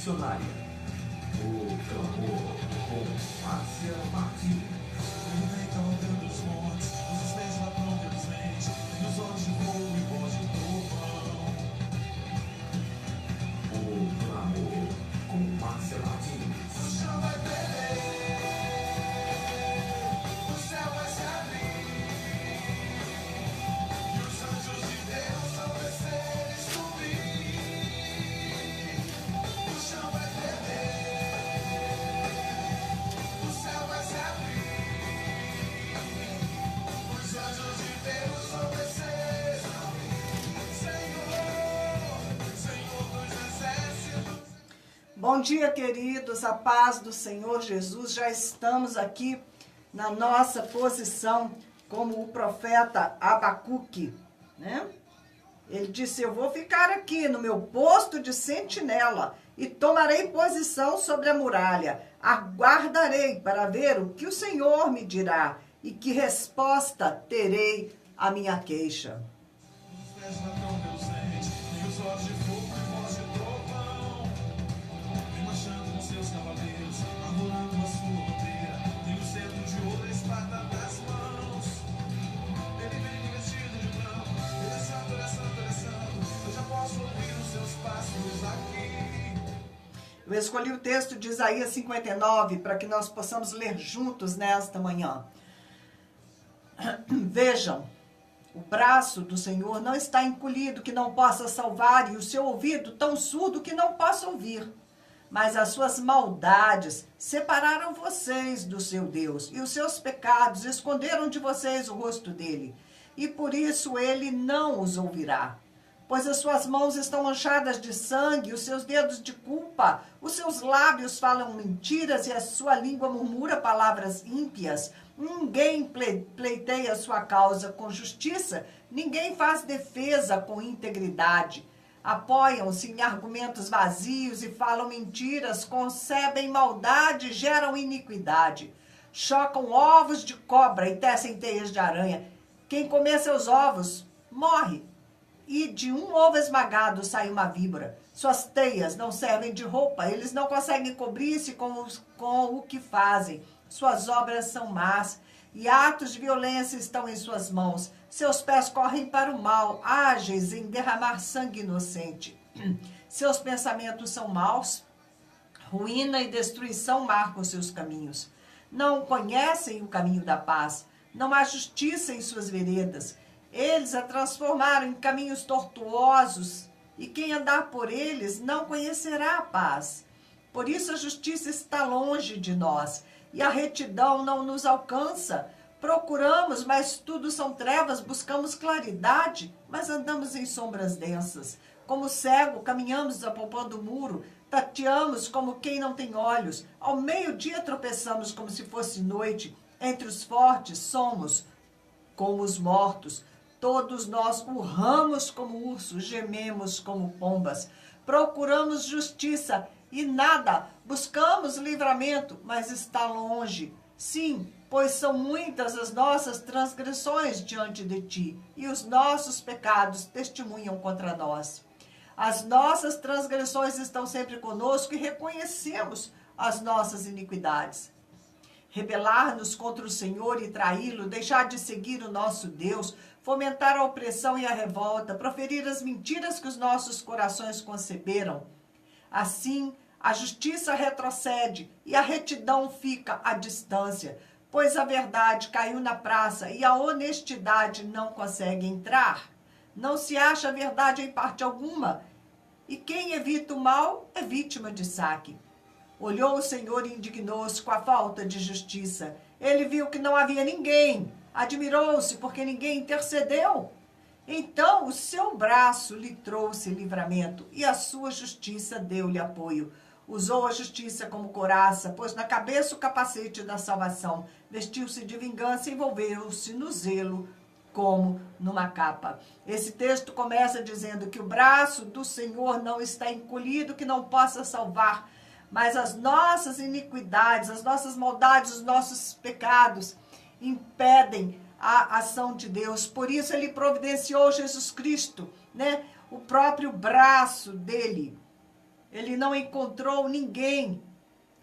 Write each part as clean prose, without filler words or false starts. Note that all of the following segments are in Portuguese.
missionária. O clamor com Márcia Martins. Ele vem cavalgando os montes, os pés ladrão pelos ventes, tem os olhos de fogo e voz de trovão. O clamor com Márcia Martins. O chão vai perder, o céu vai se abrir, e os anjos de Deus vão descer e subir. O chão vai perder, o céu vai se abrir, os anjos de Deus vão descer e subir. Senhor, Senhor dos exércitos. Bom dia, queridos, a paz do Senhor Jesus. Já estamos aqui na nossa posição como o profeta Abacuque, né? Ele disse: eu vou ficar aqui no meu posto de sentinela e tomarei posição sobre a muralha. Aguardarei para ver o que o Senhor me dirá e que resposta terei à minha queixa. Os pés ladrão pelos dentes, tem os olhos de fogo e voz de trovão. Vem marchando com seus cavaleiros, arrolando a sua bandeira, tem o cetro de ouro e a espada nas mãos. Ele vem vestido de branco, ele é santo, ele é santo, ele é santo. Eu já posso ouvir os seus passos aqui. Eu escolhi o texto de Isaías 59 para que nós possamos ler juntos nesta manhã. Vejam, o braço do Senhor não está encolhido que não possa salvar, e o seu ouvido tão surdo que não possa ouvir. Mas as suas maldades separaram vocês do seu Deus, e os seus pecados esconderam de vocês o rosto dele. E por isso ele não os ouvirá. Pois as suas mãos estão manchadas de sangue, os seus dedos de culpa, os seus lábios falam mentiras e a sua língua murmura palavras ímpias. Ninguém pleiteia a sua causa com justiça, ninguém faz defesa com integridade. Apoiam-se em argumentos vazios e falam mentiras, concebem maldade, geram iniquidade. Chocam ovos de cobra e tecem teias de aranha. Quem comer seus ovos morre. E de um ovo esmagado sai uma víbora. Suas teias não servem de roupa, eles não conseguem cobrir-se com o que fazem. Suas obras são más e atos de violência estão em suas mãos. Seus pés correm para o mal, ágeis em derramar sangue inocente. Seus pensamentos são maus, ruína e destruição marcam seus caminhos. Não conhecem o caminho da paz, não há justiça em suas veredas. Eles a transformaram em caminhos tortuosos, e quem andar por eles não conhecerá a paz. Por isso a justiça está longe de nós, e a retidão não nos alcança. Procuramos, mas tudo são trevas, buscamos claridade, mas andamos em sombras densas. Como cego, caminhamos apalpando o muro, tateamos como quem não tem olhos. Ao meio-dia tropeçamos como se fosse noite. Entre os fortes somos como os mortos. Todos nós urramos como ursos, gememos como pombas. Procuramos justiça e nada. Buscamos livramento, mas está longe. Sim, pois são muitas as nossas transgressões diante de ti, e os nossos pecados testemunham contra nós. As nossas transgressões estão sempre conosco e reconhecemos as nossas iniquidades. Rebelar-nos contra o Senhor e traí-lo, deixar de seguir o nosso Deus, fomentar a opressão e a revolta, proferir as mentiras que os nossos corações conceberam. Assim, a justiça retrocede e a retidão fica à distância, pois a verdade caiu na praça e a honestidade não consegue entrar. Não se acha a verdade em parte alguma, e quem evita o mal é vítima de saque. Olhou o Senhor e indignou-se com a falta de justiça. Ele viu que não havia ninguém, admirou-se porque ninguém intercedeu. Então o seu braço lhe trouxe livramento e a sua justiça deu-lhe apoio. Usou a justiça como couraça, pôs na cabeça o capacete da salvação, vestiu-se de vingança e envolveu-se no zelo como numa capa. Esse texto começa dizendo que o braço do Senhor não está encolhido, que não possa salvar, mas as nossas iniquidades, as nossas maldades, os nossos pecados impedem a ação de Deus. Por isso ele providenciou Jesus Cristo, né? O próprio braço dele ele não encontrou ninguém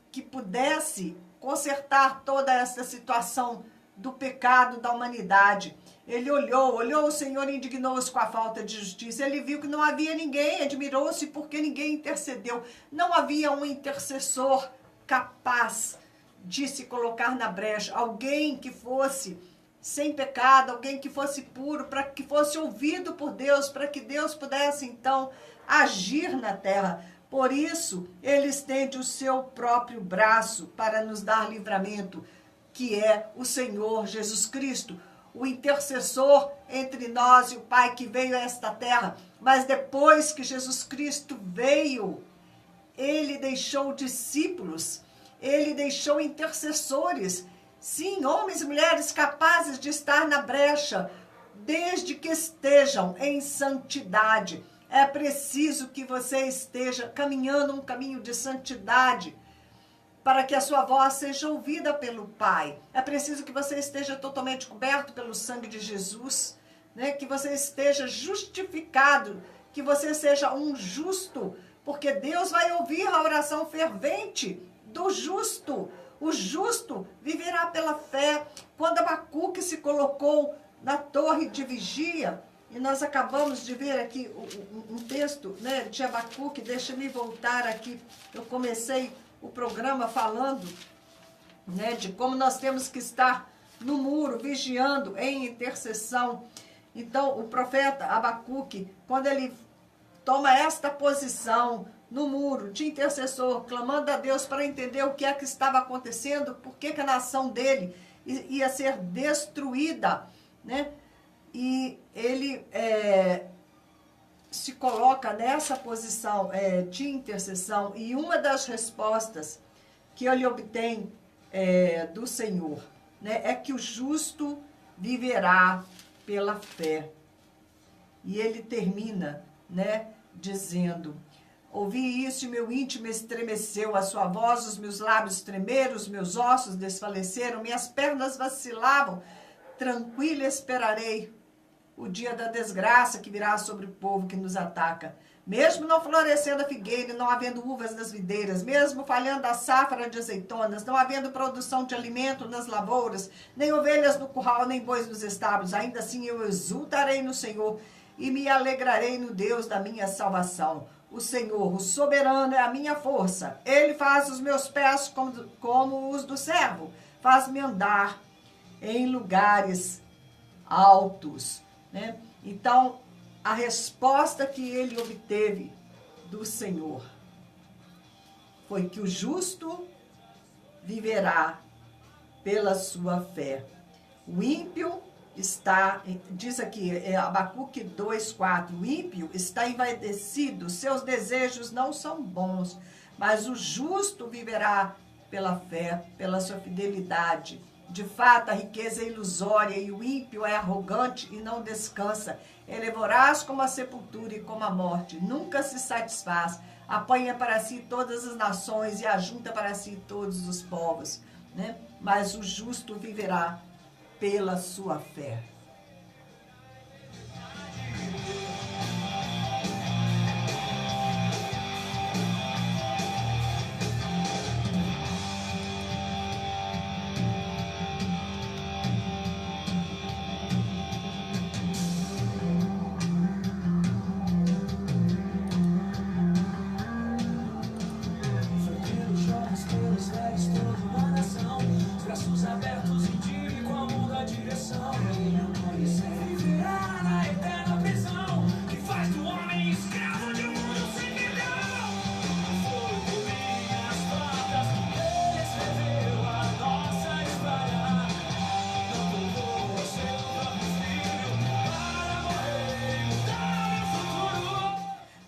que pudesse consertar toda essa situação do pecado da humanidade. Ele olhou o Senhor e indignou-se com a falta de justiça. Ele viu que não havia ninguém, admirou-se porque ninguém intercedeu. Não havia um intercessor capaz de se colocar na brecha, alguém que fosse sem pecado, alguém que fosse puro, para que fosse ouvido por Deus, para que Deus pudesse então agir na terra. Por isso, ele estende o seu próprio braço para nos dar livramento, que é o Senhor Jesus Cristo, o intercessor entre nós e o Pai que veio a esta terra. Mas depois que Jesus Cristo veio, ele deixou discípulos, ele deixou intercessores, sim, homens e mulheres capazes de estar na brecha, desde que estejam em santidade. É preciso que você esteja caminhando um caminho de santidade para que a sua voz seja ouvida pelo Pai. É preciso que você esteja totalmente coberto pelo sangue de Jesus, né? Que você esteja justificado, que você seja um justo, porque Deus vai ouvir a oração fervente do justo. O justo viverá pela fé. Quando Abacuque se colocou na torre de vigia, e nós acabamos de ver aqui um texto, né, de Abacuque. Deixa-me voltar aqui. Eu comecei o programa falando, né, de como nós temos que estar no muro, vigiando, em intercessão. Então, o profeta Abacuque, quando ele toma esta posição no muro de intercessor, clamando a Deus para entender o que é que estava acontecendo, por que a nação dele ia ser destruída, né? E ele se coloca nessa posição de intercessão, e uma das respostas que ele obtém do Senhor, né, é que o justo viverá pela fé. E ele termina, né, dizendo: ouvi isso e meu íntimo estremeceu, a sua voz, os meus lábios tremeram, os meus ossos desfaleceram, minhas pernas vacilavam, tranquilo esperarei o dia da desgraça que virá sobre o povo que nos ataca. Mesmo não florescendo a figueira, não havendo uvas nas videiras, mesmo falhando a safra de azeitonas, não havendo produção de alimento nas lavouras, nem ovelhas no curral, nem bois nos estábulos, ainda assim eu exultarei no Senhor e me alegrarei no Deus da minha salvação. O Senhor, o soberano, é a minha força. Ele faz os meus pés como os do servo, faz-me andar em lugares altos, né? Então, a resposta que ele obteve do Senhor foi que o justo viverá pela sua fé. O ímpio está, diz aqui, Abacuque 2:4, o ímpio está envaidecido, seus desejos não são bons, mas o justo viverá pela fé, pela sua fidelidade. De fato, a riqueza é ilusória e o ímpio é arrogante e não descansa. Ele é voraz como a sepultura e como a morte. Nunca se satisfaz. Apanha para si todas as nações e ajunta para si todos os povos, né? Mas o justo viverá pela sua fé.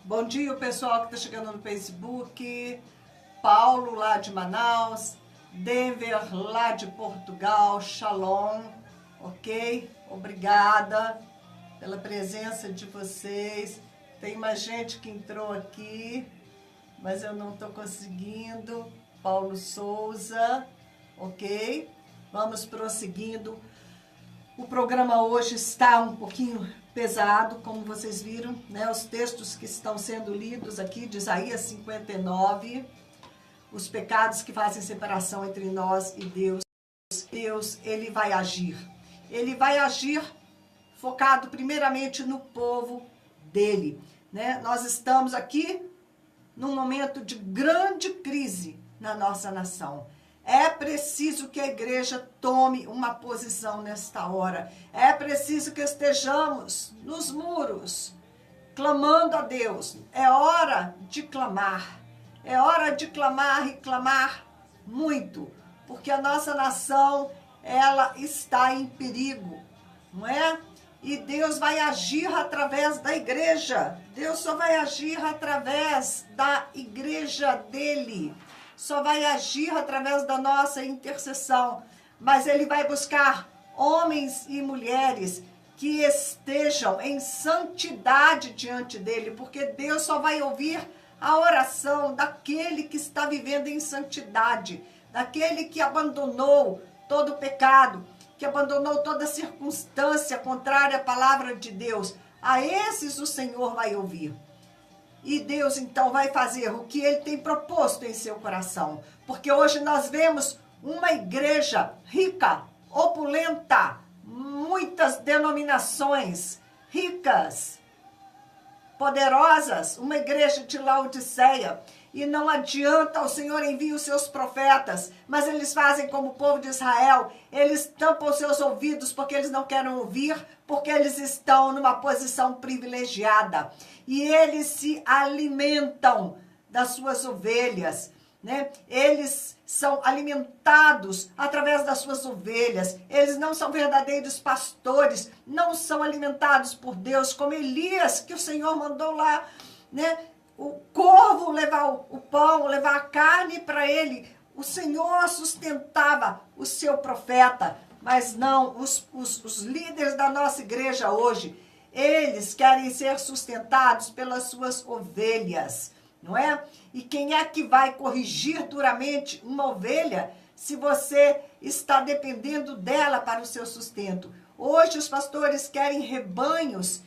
Bom dia, o pessoal que está chegando no Facebook. Paulo, lá de Manaus. Denver, lá de Portugal. Shalom, ok? Obrigada pela presença de vocês. Tem mais gente que entrou aqui, mas eu não estou conseguindo. Paulo Souza, ok? Vamos prosseguindo. O programa hoje está um pouquinho pesado, como vocês viram, né? Os textos que estão sendo lidos aqui, de Isaías 59, os pecados que fazem separação entre nós e Deus. Deus, ele vai agir. Ele vai agir focado primeiramente no povo dele, né? Nós estamos aqui num momento de grande crise na nossa nação. É preciso que a igreja tome uma posição nesta hora. É preciso que estejamos nos muros, clamando a Deus. É hora de clamar. É hora de clamar e clamar muito, porque a nossa nação, ela está em perigo, não é? E Deus vai agir através da igreja. Deus só vai agir através da igreja dele. Só vai agir através da nossa intercessão. Mas ele vai buscar homens e mulheres que estejam em santidade diante dele, porque Deus só vai ouvir a oração daquele que está vivendo em santidade, daquele que abandonou todo o pecado, que abandonou toda circunstância contrária à palavra de Deus. A esses o Senhor vai ouvir. E Deus então vai fazer o que ele tem proposto em seu coração. Porque hoje nós vemos uma igreja rica, opulenta, muitas denominações ricas, poderosas, uma igreja de Laodiceia. E não adianta, o Senhor envia os seus profetas, mas eles fazem como o povo de Israel, eles tampam os seus ouvidos porque eles não querem ouvir, porque eles estão numa posição privilegiada. E eles se alimentam das suas ovelhas, né? Eles são alimentados através das suas ovelhas. Eles não são verdadeiros pastores, não são alimentados por Deus, como Elias, que o Senhor mandou lá, né? O corvo levar o pão, levar a carne para ele. O Senhor sustentava o seu profeta, mas não, os líderes da nossa igreja hoje, eles querem ser sustentados pelas suas ovelhas, não é? E quem é que vai corrigir duramente uma ovelha se você está dependendo dela para o seu sustento? Hoje os pastores querem rebanhos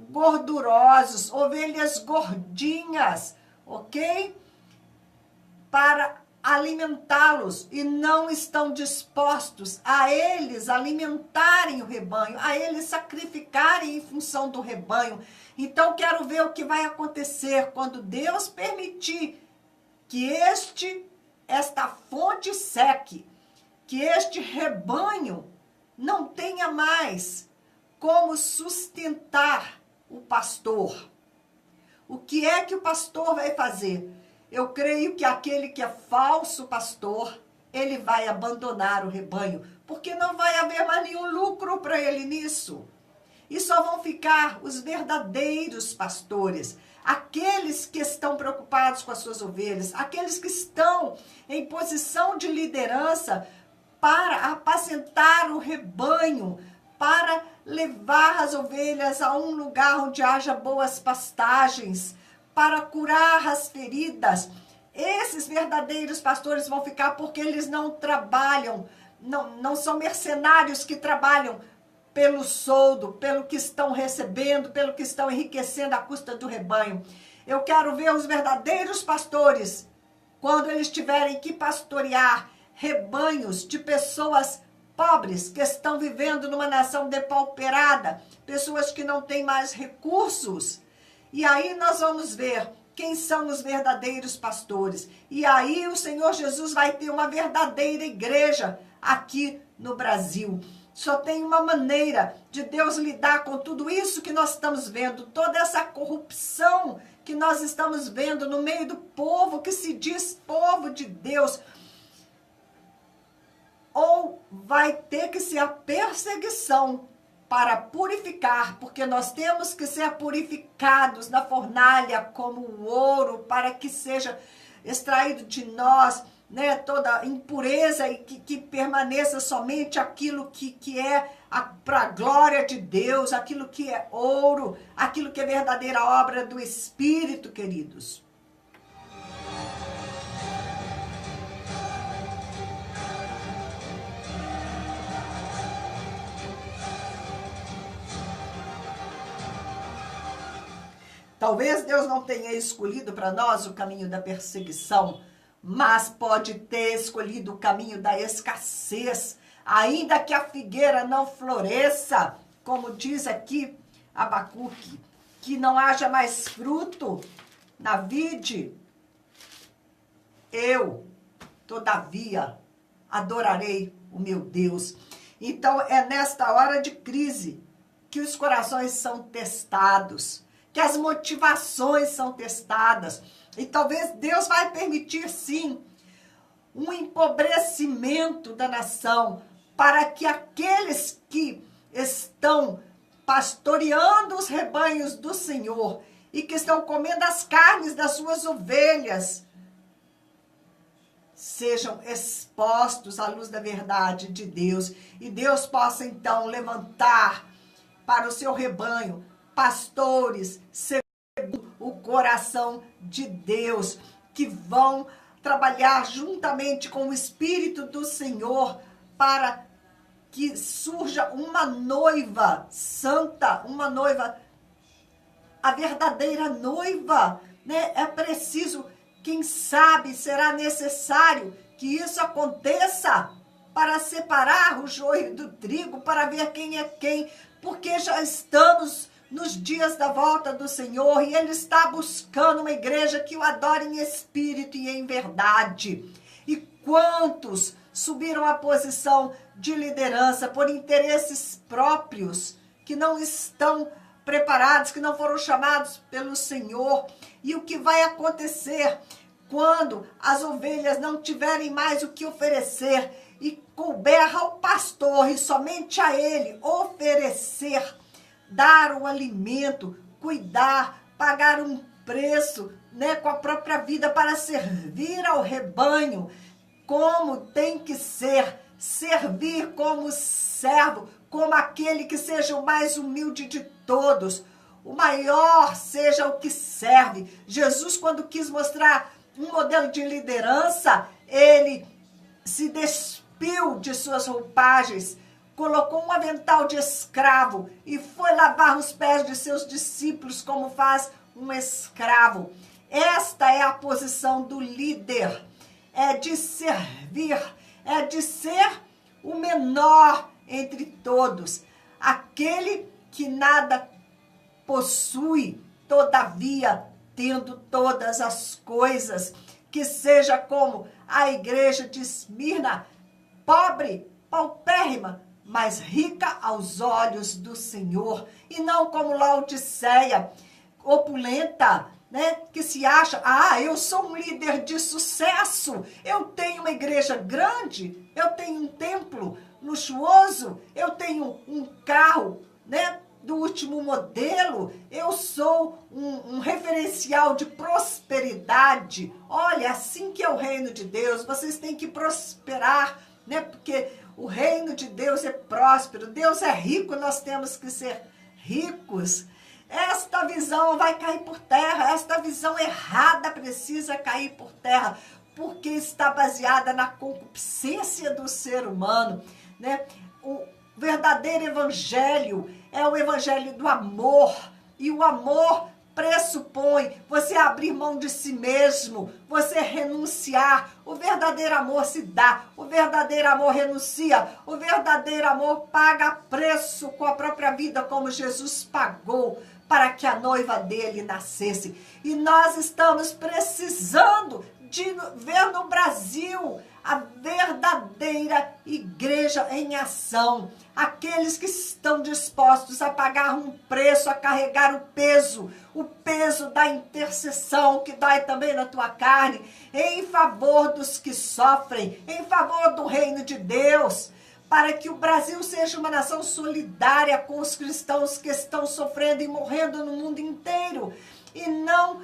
gordurosos, ovelhas gordinhas, ok? Para alimentá-los, e não estão dispostos a eles alimentarem o rebanho, a eles sacrificarem em função do rebanho. Então quero ver o que vai acontecer quando Deus permitir que esta fonte seque, que este rebanho não tenha mais como sustentar o pastor. O que é que o pastor vai fazer? Eu creio que aquele que é falso pastor, ele vai abandonar o rebanho, porque não vai haver mais nenhum lucro para ele nisso. E só vão ficar os verdadeiros pastores, aqueles que estão preocupados com as suas ovelhas, aqueles que estão em posição de liderança para apacentar o rebanho, para levar as ovelhas a um lugar onde haja boas pastagens, para curar as feridas. Esses verdadeiros pastores vão ficar porque eles não trabalham, não são mercenários que trabalham pelo soldo, pelo que estão recebendo, pelo que estão enriquecendo à custa do rebanho. Eu quero ver os verdadeiros pastores, quando eles tiverem que pastorear rebanhos de pessoas pobres que estão vivendo numa nação depauperada, pessoas que não têm mais recursos. E aí nós vamos ver quem são os verdadeiros pastores. E aí o Senhor Jesus vai ter uma verdadeira igreja aqui no Brasil. Só tem uma maneira de Deus lidar com tudo isso que nós estamos vendo, toda essa corrupção que nós estamos vendo no meio do povo que se diz povo de Deus. Ou vai ter que ser a perseguição para purificar, porque nós temos que ser purificados na fornalha como o ouro, para que seja extraído de nós, né, toda impureza e que permaneça somente aquilo que é para a glória de Deus, aquilo que é ouro, aquilo que é verdadeira obra do Espírito, queridos. Talvez Deus não tenha escolhido para nós o caminho da perseguição, mas pode ter escolhido o caminho da escassez, ainda que a figueira não floresça, como diz aqui Abacuque, que não haja mais fruto na vide. Eu, todavia, adorarei o meu Deus. Então, é nesta hora de crise que os corações são testados, que as motivações são testadas. E talvez Deus vai permitir, sim, um empobrecimento da nação, para que aqueles que estão pastoreando os rebanhos do Senhor e que estão comendo as carnes das suas ovelhas, sejam expostos à luz da verdade de Deus. E Deus possa, então, levantar para o seu rebanho pastores segundo o coração de Deus, que vão trabalhar juntamente com o Espírito do Senhor para que surja uma noiva santa, uma noiva, a verdadeira noiva, né? É preciso, quem sabe, será necessário que isso aconteça para separar o joio do trigo, para ver quem é quem, porque já estamos nos dias da volta do Senhor e Ele está buscando uma igreja que o adore em espírito e em verdade. E quantos subiram à posição de liderança por interesses próprios, que não estão preparados, que não foram chamados pelo Senhor. E o que vai acontecer quando as ovelhas não tiverem mais o que oferecer e couber ao pastor e somente a ele oferecer, dar o alimento, cuidar, pagar um preço, né, com a própria vida para servir ao rebanho, como tem que ser, servir como servo, como aquele que seja o mais humilde de todos, o maior seja o que serve. Jesus, quando quis mostrar um modelo de liderança, ele se despiu de suas roupagens, colocou um avental de escravo e foi lavar os pés de seus discípulos como faz um escravo. Esta é a posição do líder, é de servir, é de ser o menor entre todos, aquele que nada possui, todavia tendo todas as coisas, que seja como a igreja de Esmirna, pobre, paupérrima, mas rica aos olhos do Senhor, e não como Laodiceia, opulenta, né, que se acha, eu sou um líder de sucesso, eu tenho uma igreja grande, eu tenho um templo luxuoso, eu tenho um carro, né, do último modelo, eu sou um referencial de prosperidade. Olha, assim que é o reino de Deus, vocês têm que prosperar, né, porque o reino de Deus é próspero, Deus é rico, nós temos que ser ricos. Esta visão vai cair por terra, esta visão errada precisa cair por terra, porque está baseada na concupiscência do ser humano, né? O verdadeiro evangelho é o evangelho do amor, e o amor pressupõe você abrir mão de si mesmo, você renunciar. O verdadeiro amor se dá, o verdadeiro amor renuncia, o verdadeiro amor paga preço com a própria vida, como Jesus pagou para que a noiva dele nascesse. E nós estamos precisando de ver no Brasil a verdadeira igreja em ação. Aqueles que estão dispostos a pagar um preço, a carregar o peso da intercessão, que dói também na tua carne, em favor dos que sofrem, em favor do reino de Deus, para que o Brasil seja uma nação solidária com os cristãos que estão sofrendo e morrendo no mundo inteiro, e não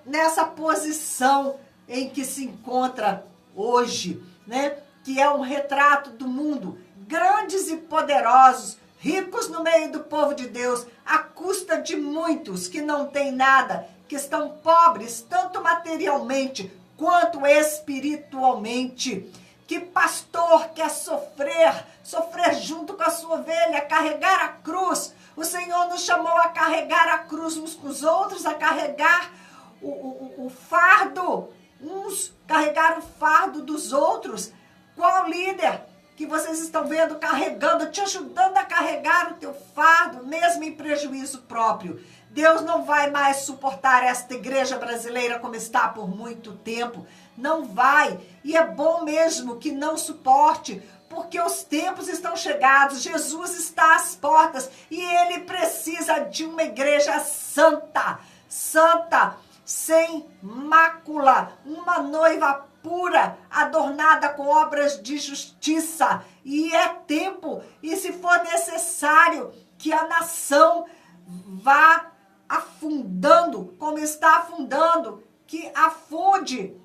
nessa posição em que se encontra hoje, né? Que é um retrato do mundo, grandes e poderosos, ricos no meio do povo de Deus, à custa de muitos que não têm nada, que estão pobres, tanto materialmente quanto espiritualmente. Que pastor quer sofrer junto com a sua ovelha, carregar a cruz, O Senhor nos chamou a carregar a cruz uns com os outros, a carregar o fardo, uns carregar o fardo dos outros. Qual líder que vocês estão vendo carregando, te ajudando a carregar o teu fardo, mesmo em prejuízo próprio? Deus não vai mais suportar esta igreja brasileira como está por muito tempo. Não vai. E é bom mesmo que não suporte, porque os tempos estão chegados. Jesus está às portas e ele precisa de uma igreja santa, santa, sem mácula, uma noiva pura, adornada com obras de justiça. E é tempo, e se for necessário, que a nação vá afundando, como está afundando, que afunde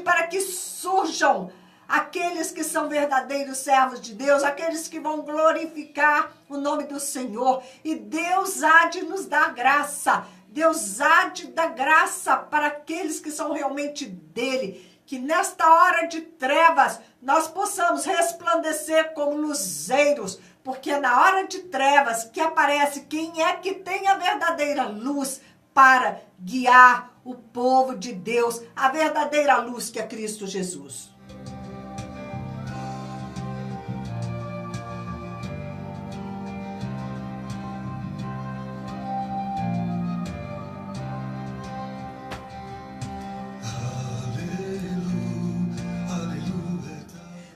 para que surjam aqueles que são verdadeiros servos de Deus, aqueles que vão glorificar o nome do Senhor. E Deus há de nos dar graça, Deus há de dar graça para aqueles que são realmente dele, que nesta hora de trevas nós possamos resplandecer como luzeiros, porque é na hora de trevas que aparece quem é que tem a verdadeira luz para guiar o povo de Deus, a verdadeira luz que é Cristo Jesus.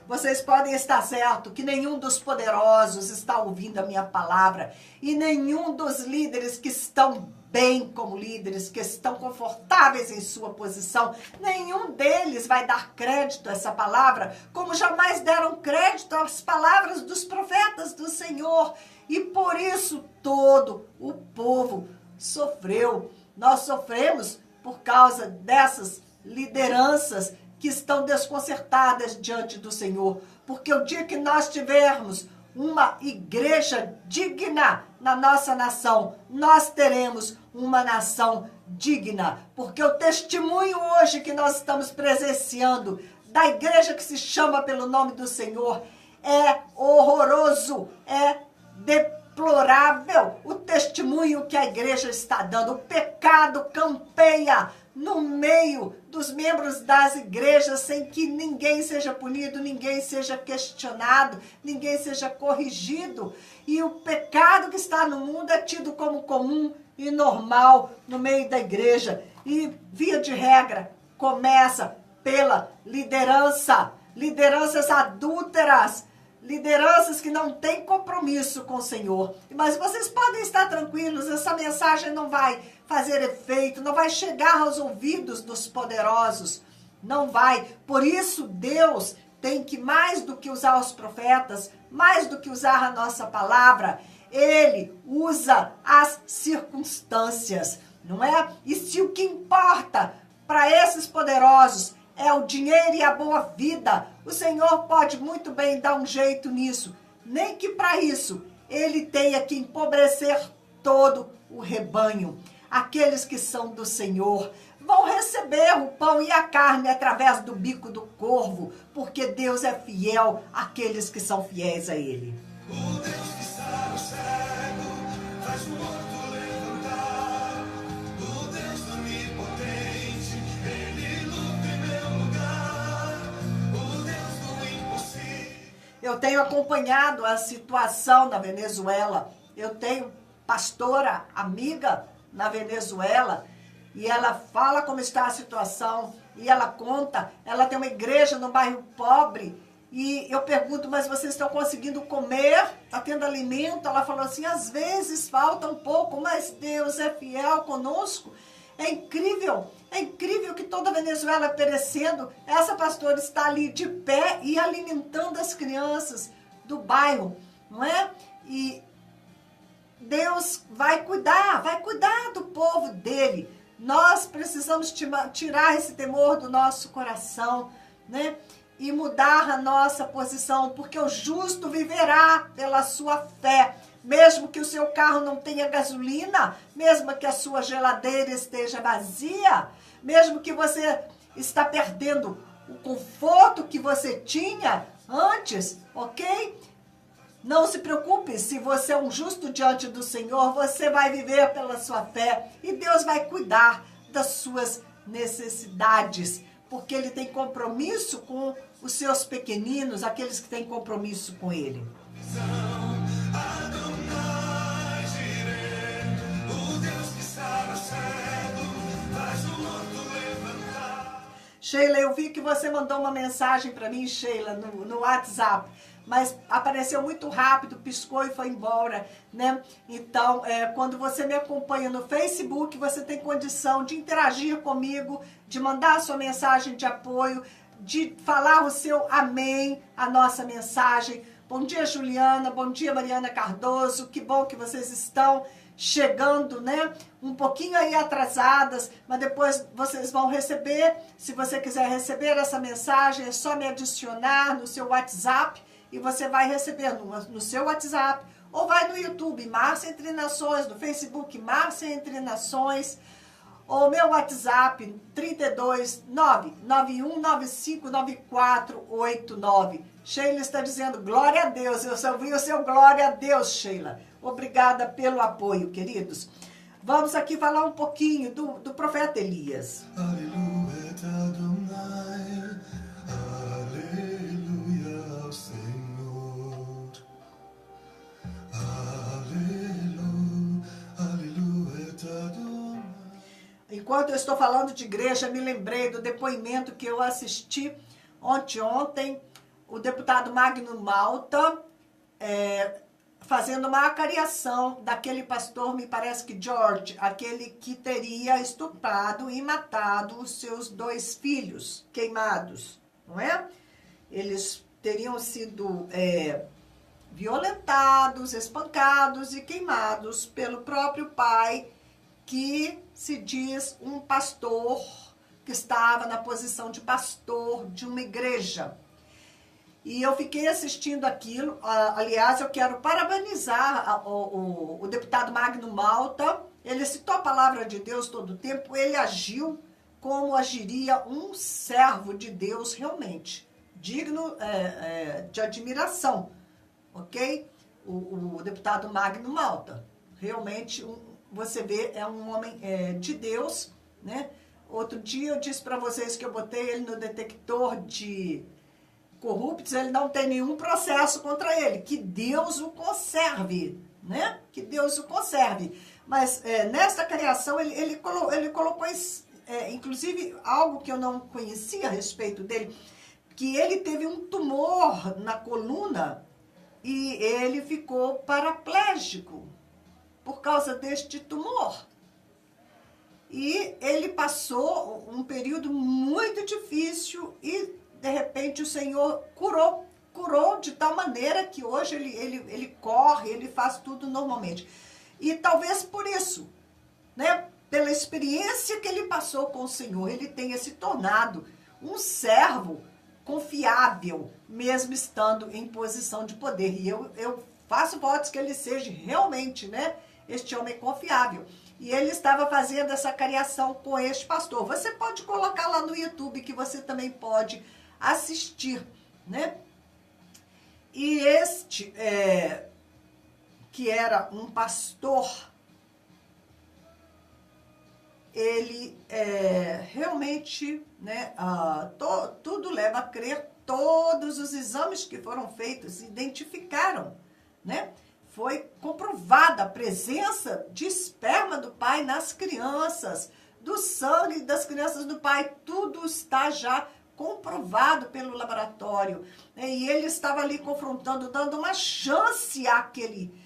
Vocês podem estar certo que nenhum dos poderosos está ouvindo a minha palavra e nenhum dos líderes que estão bem como líderes, que estão confortáveis em sua posição, nenhum deles vai dar crédito a essa palavra, como jamais deram crédito às palavras dos profetas do Senhor. E por isso todo o povo sofreu. Nós sofremos por causa dessas lideranças que estão desconcertadas diante do Senhor. Porque o dia que nós tivermos uma igreja digna na nossa nação, nós teremos uma nação digna. Porque o testemunho hoje que nós estamos presenciando da igreja que se chama pelo nome do Senhor é horroroso, é deplorável o testemunho que a igreja está dando. O pecado campeia no meio dos membros das igrejas sem que ninguém seja punido, ninguém seja questionado, ninguém seja corrigido. E o pecado que está no mundo é tido como comum e normal no meio da igreja. E, via de regra, começa pela liderança, lideranças adúlteras, lideranças que não têm compromisso com o Senhor. Mas vocês podem estar tranquilos, essa mensagem não vai fazer efeito, não vai chegar aos ouvidos dos poderosos, não vai. Por isso Deus tem que, mais do que usar os profetas, mais do que usar a nossa palavra, Ele usa as circunstâncias, não é? E se o que importa para esses poderosos é o dinheiro e a boa vida, o Senhor pode muito bem dar um jeito nisso. Nem que para isso Ele tenha que empobrecer todo o rebanho. Aqueles que são do Senhor vão receber o pão e a carne através do bico do corvo, porque Deus é fiel àqueles que são fiéis a Ele. O Deus que sara o cego, faz o morto levantar. O Deus onipotente, Ele luta em meu lugar. O Deus do impossível. Eu tenho acompanhado a situação na Venezuela. Eu tenho pastora, amiga na Venezuela, e ela fala como está a situação, e ela conta, ela tem uma igreja no bairro pobre, e eu pergunto, mas vocês estão conseguindo comer? Está tendo alimento? Ela falou assim, às vezes falta um pouco, mas Deus é fiel conosco. É incrível que toda a Venezuela perecendo, essa pastora está ali de pé e alimentando as crianças do bairro, não é? E Deus vai cuidar do povo dele. Nós precisamos tirar esse temor do nosso coração, né? E mudar a nossa posição, porque o justo viverá pela sua fé. Mesmo que o seu carro não tenha gasolina, mesmo que a sua geladeira esteja vazia, mesmo que você está perdendo o conforto que você tinha antes, ok? Não se preocupe, se você é um justo diante do Senhor, você vai viver pela sua fé e Deus vai cuidar das suas necessidades, porque Ele tem compromisso com os seus pequeninos, aqueles que têm compromisso com Ele. Sheila, eu vi que você mandou uma mensagem para mim, Sheila, no WhatsApp, mas apareceu muito rápido, piscou e foi embora, né? Então, quando você me acompanha no Facebook, você tem condição de interagir comigo, de mandar a sua mensagem de apoio, de falar o seu amém, a nossa mensagem. Bom dia, Juliana, bom dia, Mariana Cardoso, que bom que vocês estão chegando, né? Um pouquinho aí atrasadas, mas depois vocês vão receber. Se você quiser receber essa mensagem, é só me adicionar no seu WhatsApp e você vai receber no seu WhatsApp, ou vai no YouTube, Márcia Entre Nações, no Facebook, Márcia Entre Nações, ou meu WhatsApp, 329-9195-9489. Sheila está dizendo, glória a Deus, eu só ouvi o seu glória a Deus, Sheila. Obrigada pelo apoio, queridos. Vamos aqui falar um pouquinho do profeta Elias. Aleluia, Adonai, aleluia ao Senhor. Aleluia, Adonai. Enquanto eu estou falando de igreja, me lembrei do depoimento que eu assisti ontem, o deputado Magno Malta, fazendo uma acariação daquele pastor, me parece que George, aquele que teria estuprado e matado os seus 2 filhos queimados, não é? Eles teriam sido violentados, espancados e queimados pelo próprio pai, que se diz um pastor, que estava na posição de pastor de uma igreja. E eu fiquei assistindo aquilo. Aliás, eu quero parabenizar o deputado Magno Malta. Ele citou a palavra de Deus todo o tempo. Ele agiu como agiria um servo de Deus realmente. Digno de admiração. Ok? O deputado Magno Malta. Realmente, você vê, é um homem de Deus, né? Outro dia eu disse para vocês que eu botei ele no detector de corruptos, ele não tem nenhum processo contra ele, que Deus o conserve, né? Que Deus o conserve. Mas nessa criação ele colocou inclusive algo que eu não conhecia a respeito dele, que ele teve um tumor na coluna e ele ficou paraplégico por causa deste tumor. E ele passou um período muito difícil e de repente o Senhor curou de tal maneira que hoje ele corre, ele faz tudo normalmente. E talvez por isso, né, pela experiência que ele passou com o Senhor, ele tenha se tornado um servo confiável, mesmo estando em posição de poder. E eu faço votos que ele seja realmente, né, este homem confiável. E ele estava fazendo essa cariação com este pastor. Você pode colocar lá no YouTube, que você também pode assistir, né? E este, que era um pastor, ele realmente, né, tudo leva a crer, todos os exames que foram feitos identificaram, né? Foi comprovada a presença de esperma do pai nas crianças, do sangue das crianças do pai, tudo está já comprovado pelo laboratório. E ele estava ali confrontando, dando uma chance àquele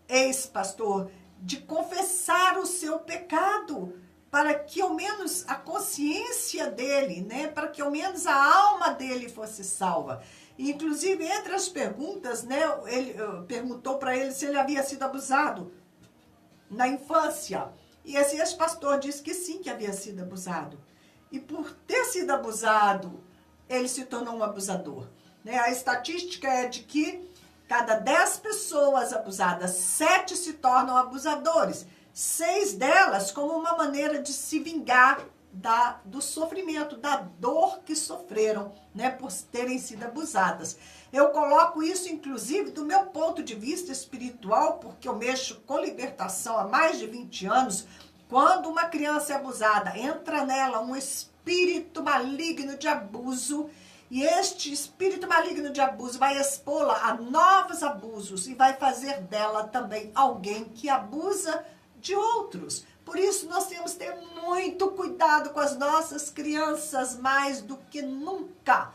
ex-pastor de confessar o seu pecado, para que ao menos a consciência dele, né, para que ao menos a alma dele fosse salva. Inclusive, entre as perguntas, né, ele perguntou para ele se ele havia sido abusado na infância. E esse ex-pastor disse que sim, que havia sido abusado. E por ter sido abusado, ele se tornou um abusador. Né? A estatística é de que cada 10 pessoas abusadas, 7 se tornam abusadores. 6 delas como uma maneira de se vingar do sofrimento, da dor dor que sofreram, né, por terem sido abusadas. Eu coloco isso, inclusive, do meu ponto de vista espiritual, porque eu mexo com libertação há mais de 20 anos. Quando uma criança é abusada, entra nela um espírito maligno de abuso, e este espírito maligno de abuso vai expô-la a novos abusos e vai fazer dela também alguém que abusa de outros. Por isso, nós temos que ter muito cuidado com as nossas crianças, mais do que nunca.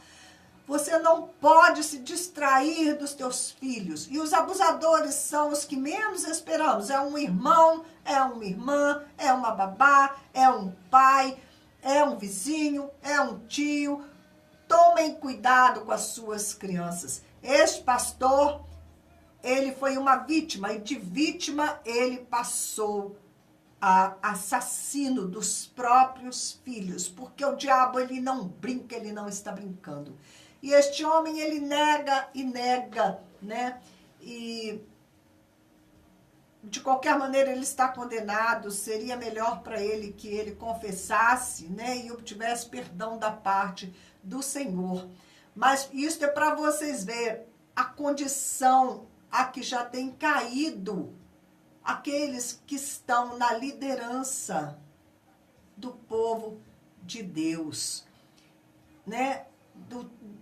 Você não pode se distrair dos teus filhos. E os abusadores são os que menos esperamos. É um irmão, é uma irmã, é uma babá, é um pai, é um vizinho, é um tio. Tomem cuidado com as suas crianças. Este pastor, ele foi uma vítima, e de vítima ele passou a assassino dos próprios filhos, porque o diabo, ele não brinca, ele não está brincando. E este homem, ele nega e nega, né? E de qualquer maneira ele está condenado. Seria melhor para ele que ele confessasse, né, e obtivesse perdão da parte do Senhor. Mas isso é para vocês verem a condição a que já tem caído aqueles que estão na liderança do povo de Deus, né?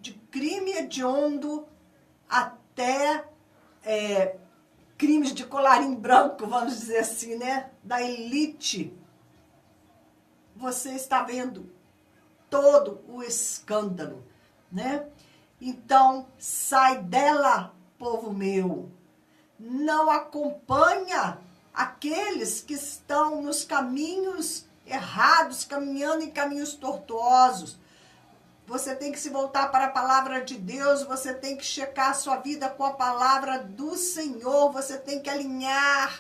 De crime hediondo até crimes de colarinho branco, vamos dizer assim, né? Da elite. Você está vendo todo o escândalo, né? Então, sai dela, povo meu. Não acompanha aqueles que estão nos caminhos errados, caminhando em caminhos tortuosos. Você tem que se voltar para a palavra de Deus, você tem que checar a sua vida com a palavra do Senhor, você tem que alinhar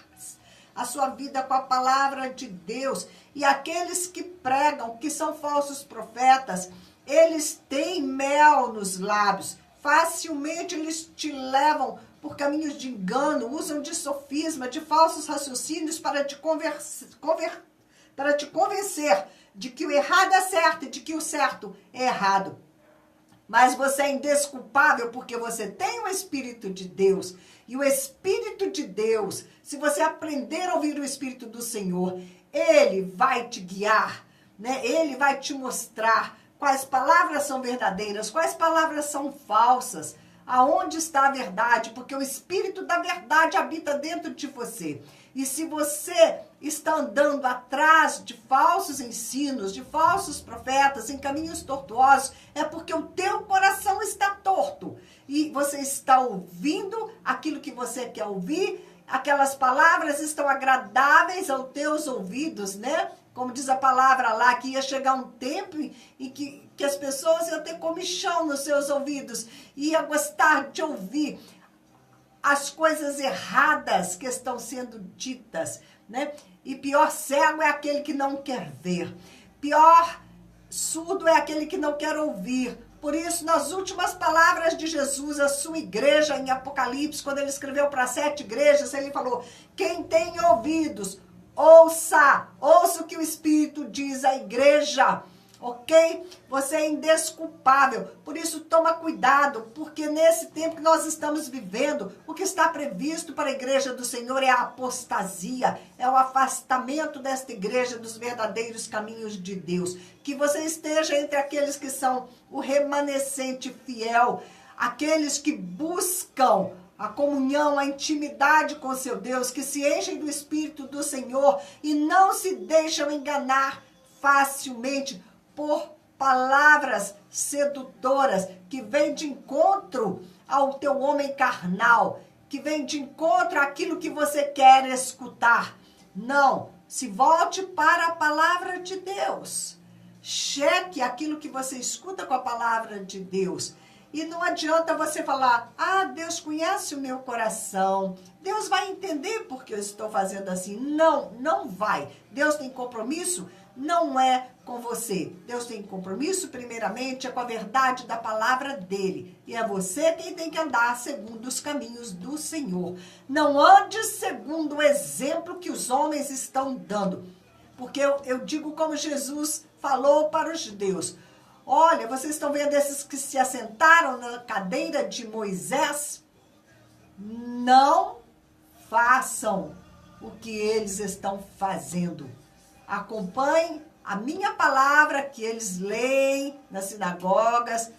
a sua vida com a palavra de Deus. E aqueles que pregam, que são falsos profetas, eles têm mel nos lábios, facilmente eles te levam por caminhos de engano, usam de sofisma, de falsos raciocínios para te convencer de que o errado é certo e de que o certo é errado. Mas você é indesculpável porque você tem o Espírito de Deus. E o Espírito de Deus, se você aprender a ouvir o Espírito do Senhor, ele vai te guiar, né? Ele vai te mostrar quais palavras são verdadeiras, quais palavras são falsas, aonde está a verdade, porque o Espírito da verdade habita dentro de você. E se você está andando atrás de falsos ensinos, de falsos profetas, em caminhos tortuosos, é porque o teu coração está torto. E você está ouvindo aquilo que você quer ouvir, aquelas palavras estão agradáveis aos teus ouvidos, né? Como diz a palavra lá, que ia chegar um tempo em que as pessoas iam ter comichão nos seus ouvidos, ia gostar de ouvir as coisas erradas que estão sendo ditas, né? E pior cego é aquele que não quer ver. Pior surdo é aquele que não quer ouvir. Por isso, nas últimas palavras de Jesus, a sua igreja em Apocalipse, quando ele escreveu para 7 igrejas, ele falou: quem tem ouvidos, ouça o que o Espírito diz à igreja. Ok? Você é indesculpável. Por isso, toma cuidado, porque nesse tempo que nós estamos vivendo, o que está previsto para a igreja do Senhor é a apostasia, é o afastamento desta igreja dos verdadeiros caminhos de Deus. Que você esteja entre aqueles que são o remanescente fiel, aqueles que buscam a comunhão, a intimidade com seu Deus, que se enchem do Espírito do Senhor e não se deixam enganar facilmente por palavras sedutoras que vêm de encontro ao teu homem carnal, que vêm de encontro àquilo que você quer escutar. Não, se volte para a palavra de Deus. Cheque aquilo que você escuta com a palavra de Deus. E não adianta você falar: ah, Deus conhece o meu coração, Deus vai entender porque eu estou fazendo assim. Não, não vai. Deus tem compromisso? Não é com você. Deus tem compromisso, primeiramente, é com a verdade da palavra dele. E é você quem tem que andar segundo os caminhos do Senhor. Não ande segundo o exemplo que os homens estão dando. Porque eu digo como Jesus falou para os judeus: Olha, vocês estão vendo esses que se assentaram na cadeira de Moisés? Não façam o que eles estão fazendo. Acompanhem a minha palavra que eles leem nas sinagogas.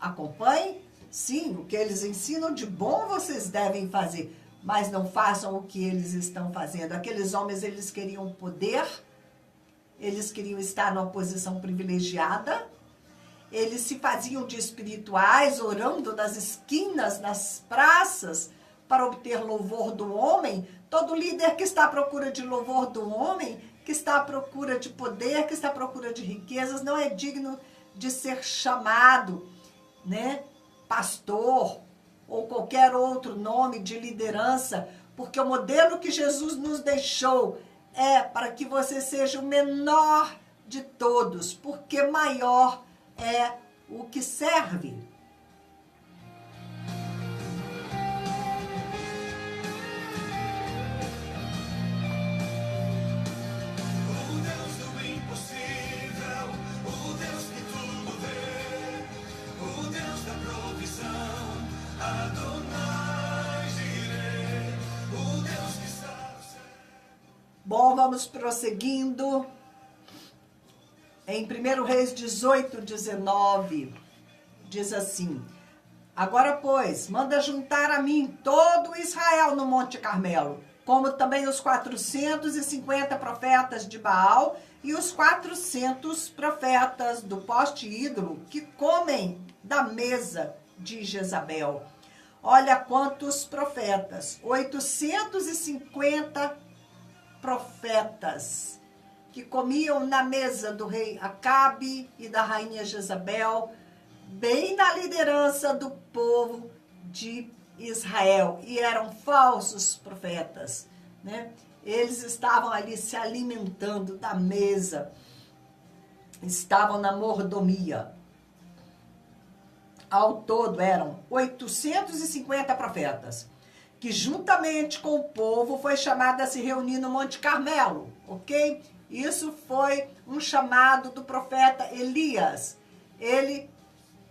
Acompanhem, sim, o que eles ensinam de bom vocês devem fazer, mas não façam o que eles estão fazendo. Aqueles homens, eles queriam poder, eles queriam estar numa posição privilegiada, eles se faziam de espirituais, orando nas esquinas, nas praças, para obter louvor do homem. Todo líder que está à procura de louvor do homem, que está à procura de poder, que está à procura de riquezas, não é digno de ser chamado, né, pastor ou qualquer outro nome de liderança, porque o modelo que Jesus nos deixou é para que você seja o menor de todos, porque maior é o que serve. Bom, vamos prosseguindo. Em 1 Reis 18, 19, diz assim: agora, pois, manda juntar a mim todo Israel no Monte Carmelo, como também os 450 profetas de Baal e os 400 profetas do poste ídolo que comem da mesa de Jezabel. Olha quantos profetas, 850 profetas que comiam na mesa do rei Acabe e da rainha Jezabel, bem na liderança do povo de Israel, e eram falsos profetas, né? Eles estavam ali se alimentando da mesa, estavam na mordomia. Ao todo eram 850 profetas, que juntamente com o povo foi chamado a se reunir no Monte Carmelo, ok? Isso foi um chamado do profeta Elias. Ele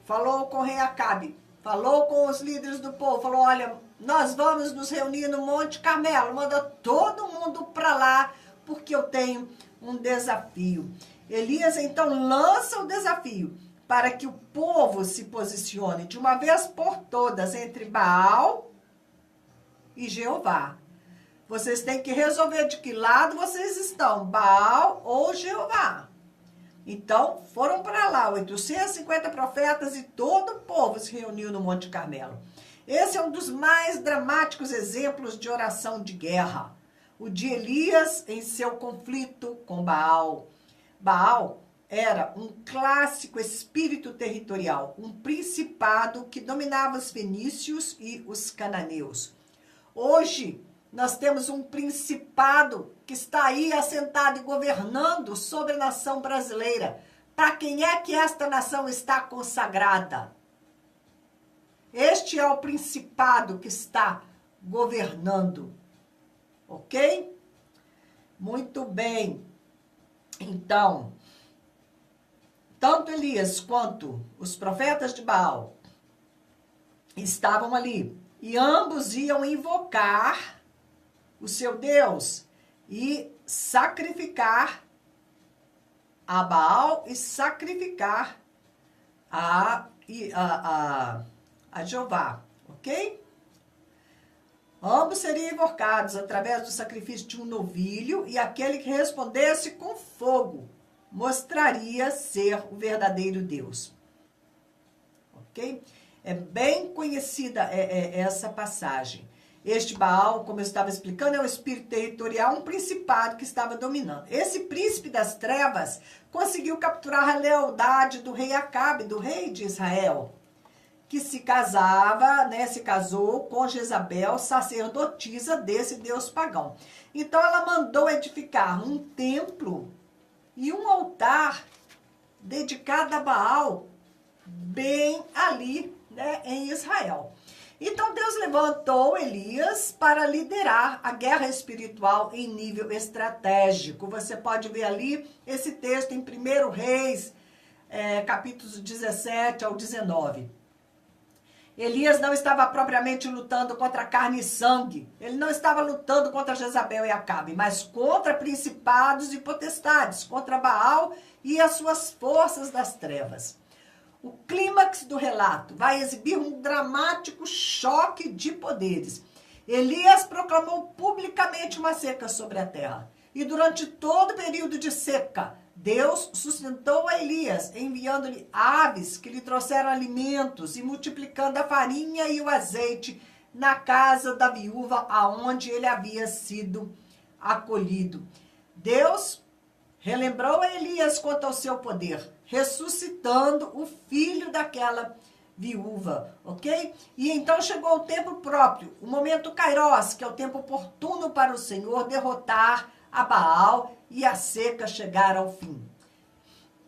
falou com o rei Acabe, falou com os líderes do povo, falou: olha, nós vamos nos reunir no Monte Carmelo, manda todo mundo para lá, porque eu tenho um desafio. Elias então lança o desafio para que o povo se posicione de uma vez por todas entre Baal e Jeová. Vocês têm que resolver de que lado vocês estão, Baal ou Jeová. Então, foram para lá, 850 profetas e todo o povo se reuniu no Monte Carmelo. Esse é um dos mais dramáticos exemplos de oração de guerra. O de Elias em seu conflito com Baal. Baal era um clássico espírito territorial, um principado que dominava os fenícios e os cananeus. Hoje, nós temos um principado que está aí assentado e governando sobre a nação brasileira. Para quem é que esta nação está consagrada? Este é o principado que está governando. Ok? Muito bem. Então, tanto Elias quanto os profetas de Baal estavam ali. E ambos iam invocar o seu Deus e sacrificar a Baal e sacrificar a Jeová, ok? Ambos seriam invocados através do sacrifício de um novilho, e aquele que respondesse com fogo mostraria ser o verdadeiro Deus, ok? É bem conhecida essa passagem. Este Baal, como eu estava explicando, é um espírito territorial, um principado que estava dominando. Esse príncipe das trevas conseguiu capturar a lealdade do rei Acabe, do rei de Israel, que se casou com Jezabel, sacerdotisa desse deus pagão. Então ela mandou edificar um templo e um altar dedicado a Baal, bem ali, né, em Israel. Então Deus levantou Elias para liderar a guerra espiritual em nível estratégico. Você pode ver ali esse texto em 1 Reis capítulos 17 ao 19. Elias não estava propriamente lutando contra carne e sangue. Ele não estava lutando contra Jezabel e Acabe, mas contra principados e potestades, contra Baal e as suas forças das trevas. O clímax do relato vai exibir um dramático choque de poderes. Elias proclamou publicamente uma seca sobre a terra. E durante todo o período de seca, Deus sustentou a Elias, enviando-lhe aves que lhe trouxeram alimentos e multiplicando a farinha e o azeite na casa da viúva aonde ele havia sido acolhido. Deus relembrou a Elias quanto ao seu poder, ressuscitando o filho daquela viúva, ok? E então chegou o tempo próprio, o momento kairos, que é o tempo oportuno para o Senhor derrotar a Baal e a seca chegar ao fim.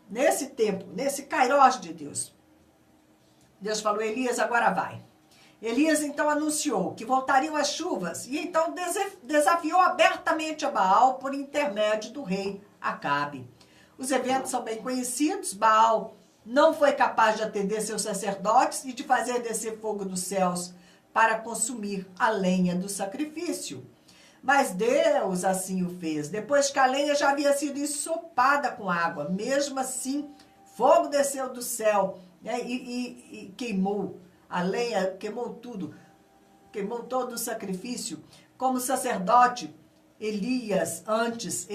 Nesse tempo, nesse kairos de Deus, Deus falou, Elias, agora vai. Elias então anunciou que voltariam as chuvas e então desafiou abertamente a Baal por intermédio do rei Acabe. Os eventos são bem conhecidos. Baal não foi capaz de atender seus sacerdotes e de fazer descer fogo dos céus para consumir a lenha do sacrifício. Mas Deus assim o fez. Depois que a lenha já havia sido ensopada com água, mesmo assim, fogo desceu do céu, né, e queimou a lenha, queimou tudo, queimou todo o sacrifício. Como sacerdote, Elias, antes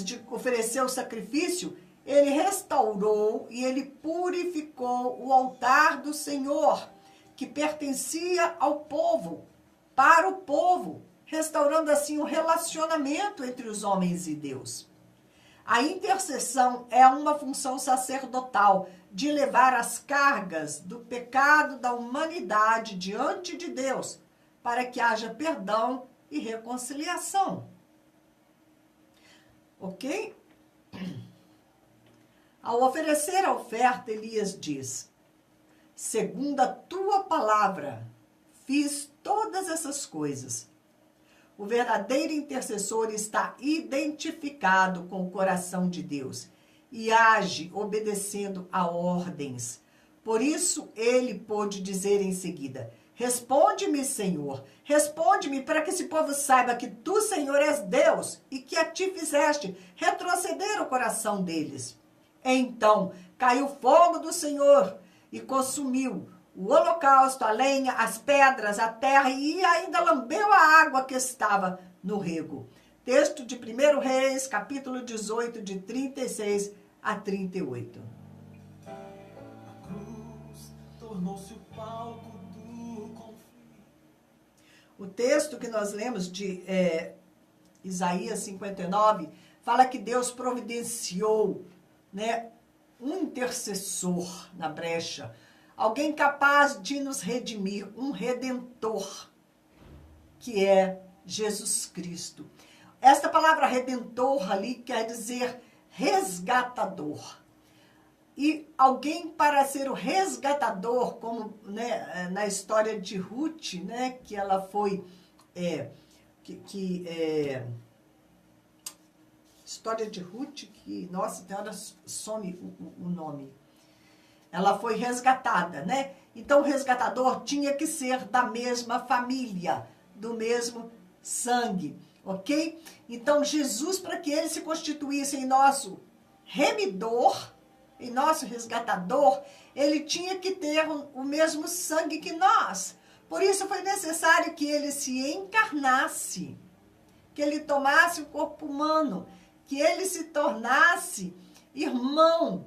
de oferecer o sacrifício, ele restaurou e ele purificou o altar do Senhor, que pertencia ao povo, para o povo, restaurando assim o relacionamento entre os homens e Deus. A intercessão é uma função sacerdotal de levar as cargas do pecado da humanidade diante de Deus, para que haja perdão e reconciliação. Ok? Ao oferecer a oferta, Elias diz, segundo a tua palavra, fiz todas essas coisas. O verdadeiro intercessor está identificado com o coração de Deus e age obedecendo a ordens. Por isso, ele pôde dizer em seguida, responde-me, Senhor, responde-me para que esse povo saiba que tu, Senhor, és Deus e que a ti fizeste retroceder o coração deles. Então, caiu fogo do Senhor e consumiu o holocausto, a lenha, as pedras, a terra e ainda lambeu a água que estava no rego. Texto de 1 Reis, capítulo 18, de 36 a 38. A cruz tornou-se o palco do conflito. O texto que nós lemos de Isaías 59 fala que Deus providenciou, né, um intercessor na brecha, alguém capaz de nos redimir, um redentor, que é Jesus Cristo. Esta palavra redentor ali quer dizer resgatador. E alguém para ser o resgatador, como, né, na história de Ruth, né, que ela foi, história de Ruth, que, nossa, tem hora some o nome. Ela foi resgatada, né? Então, o resgatador tinha que ser da mesma família, do mesmo sangue, ok? Então, Jesus, para que ele se constituísse em nosso remidor, em nosso resgatador, ele tinha que ter o mesmo sangue que nós. Por isso, foi necessário que ele se encarnasse, que ele tomasse o corpo humano, que ele se tornasse irmão,